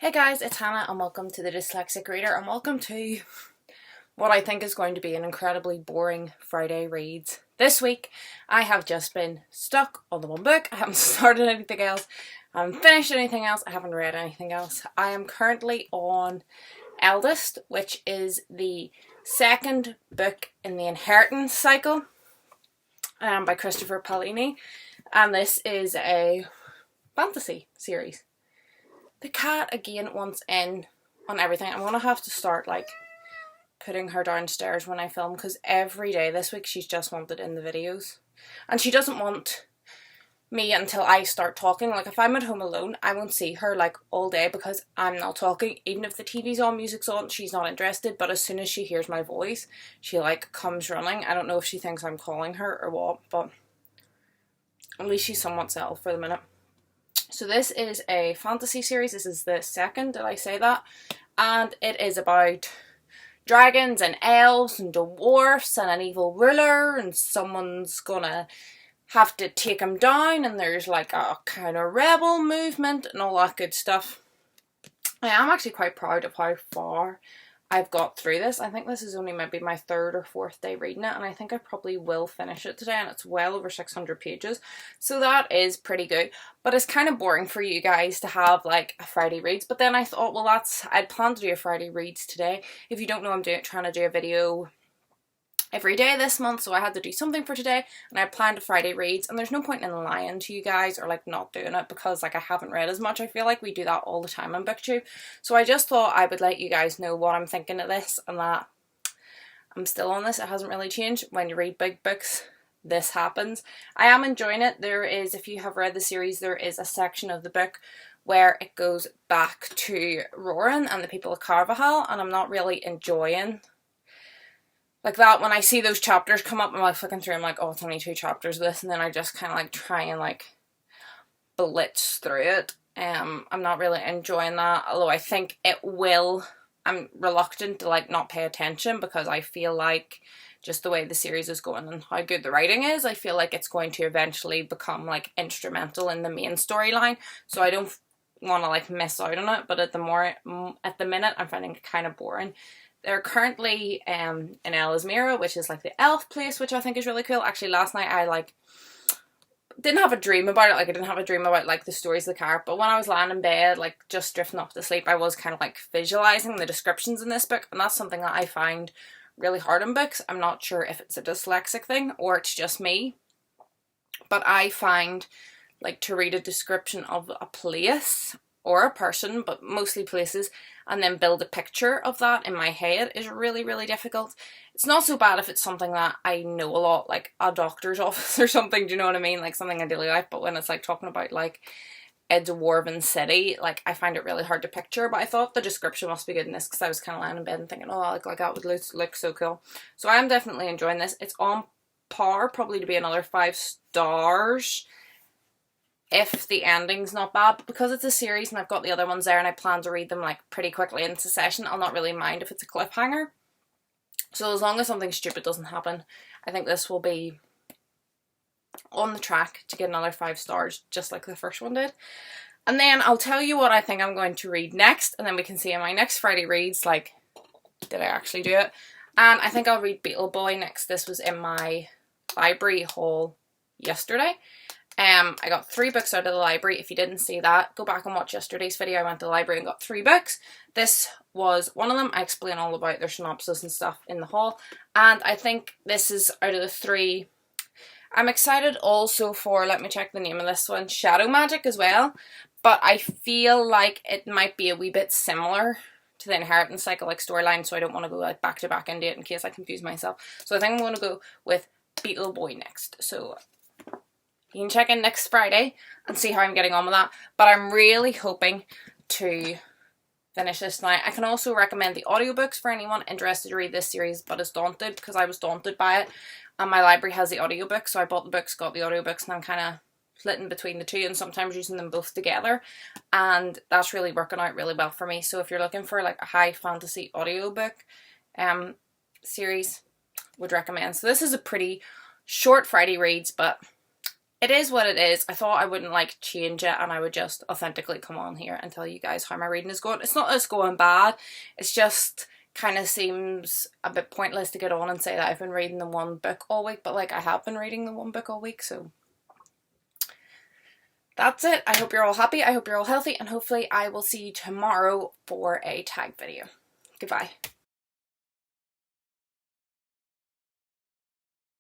Hey guys, it's Hannah and welcome to the Dyslexic Reader and welcome to what I think is going to be an incredibly boring Friday reads. This week I have just been stuck on the one book. I haven't started anything else. I haven't finished anything else. I haven't read anything else. I am currently on Eldest, which is the second book in the Inheritance cycle by Christopher Paolini, and this is a fantasy series. The cat again wants in on everything. I'm going to have to start putting her downstairs when I film, because every day this week she's just wanted in the videos. And she doesn't want me until I start talking. Like if I'm at home alone, I won't see her all day because I'm not talking. Even if the TV's on, music's on, she's not interested. But as soon as she hears my voice, she comes running. I don't know if she thinks I'm calling her or what, but at least she's somewhat settled for the minute. So this is a fantasy series. This is the second, did I say that? And it is about dragons and elves and dwarfs and an evil ruler, and someone's gonna have to take him down, and there's a kind of rebel movement and all that good stuff. I am actually quite proud of how far I've got through this. I think this is only maybe my third or fourth day reading it, and I think I probably will finish it today, and it's well over 600 pages, so that is pretty good. But it's kind of boring for you guys to have a Friday reads, but then I thought, well, I'd planned to do a Friday reads today. If you don't know, I'm trying to do a video every day this month, so I had to do something for today, and I planned a Friday reads, and there's no point in lying to you guys or not doing it, because I haven't read as much. I feel like we do that all the time on BookTube, so I just thought I would let you guys know what I'm thinking of this, and that I'm still on this. It hasn't really changed. When you read big books, this happens. I am enjoying it. There is, if you have read the series, there is a section of the book where it goes back to Roran and the people of Carvajal, and I'm not really enjoying that. When I see those chapters come up, I'm flicking through, I'm oh, it's only 2 chapters of this, and then I just kind of try and blitz through it. I'm not really enjoying that, although I think it will. I'm reluctant to not pay attention, because I feel just the way the series is going and how good the writing is, I feel it's going to eventually become instrumental in the main storyline, so I don't want to miss out on it. But at the minute I'm finding it kind of boring. They're currently in El Esmera, which is the elf place, which I think is really cool. Actually, last night I didn't have a dream about it. I didn't have a dream about the stories of the character, but when I was lying in bed, just drifting off to sleep, I was kind of visualizing the descriptions in this book, and that's something that I find really hard in books. I'm not sure if it's a dyslexic thing or it's just me, but I find to read a description of a place or a person, but mostly places, and then build a picture of that in my head is really, really difficult. It's not so bad if it's something that I know a lot, like a doctor's office or something, do you know what I mean? Something in daily life, but when it's talking about a dwarven city, I find it really hard to picture. But I thought the description must be good in this, because I was kind of lying in bed and thinking, oh, that would look so cool. So I am definitely enjoying this. It's on par probably to be another 5 stars if the ending's not bad, but because it's a series and I've got the other ones there and I plan to read them pretty quickly in succession, I'll not really mind if it's a cliffhanger. So as long as something stupid doesn't happen, I think this will be on the track to get another 5 stars, just like the first one did. And then I'll tell you what I think I'm going to read next, and then we can see in my next Friday reads, did I actually do it? And I think I'll read Beetle Boy next. This was in my library haul yesterday. I got 3 books out of the library. If you didn't see that, go back and watch yesterday's video. I went to the library and got 3 books. This was one of them. I explain all about their synopsis and stuff in the haul. And I think this is out of the 3. I'm excited also for, let me check the name of this one, Shadow Magic as well. But I feel it might be a wee bit similar to the Inheritance cycle storyline, so I don't want to go back to back into it in case I confuse myself. So I think I'm going to go with Beetle Boy next. So you can check in next Friday and see how I'm getting on with that. But I'm really hoping to finish this tonight. I can also recommend the audiobooks for anyone interested to read this series but is daunted, because I was daunted by it. And my library has the audiobooks, so I bought the books, got the audiobooks, and I'm kind of flitting between the 2 and sometimes using them both together. And that's really working out really well for me. So if you're looking for a high fantasy audiobook series, would recommend. So this is a pretty short Friday reads, but it is what it is. I thought I wouldn't like change it and I would just authentically come on here and tell you guys how my reading is going. It's not that it's going bad, it's just kind of seems a bit pointless to get on and say that I've been reading the one book all week, but like I have been reading the one book all week, so that's it. I hope you're all happy, I hope you're all healthy, and hopefully I will see you tomorrow for a tag video. Goodbye.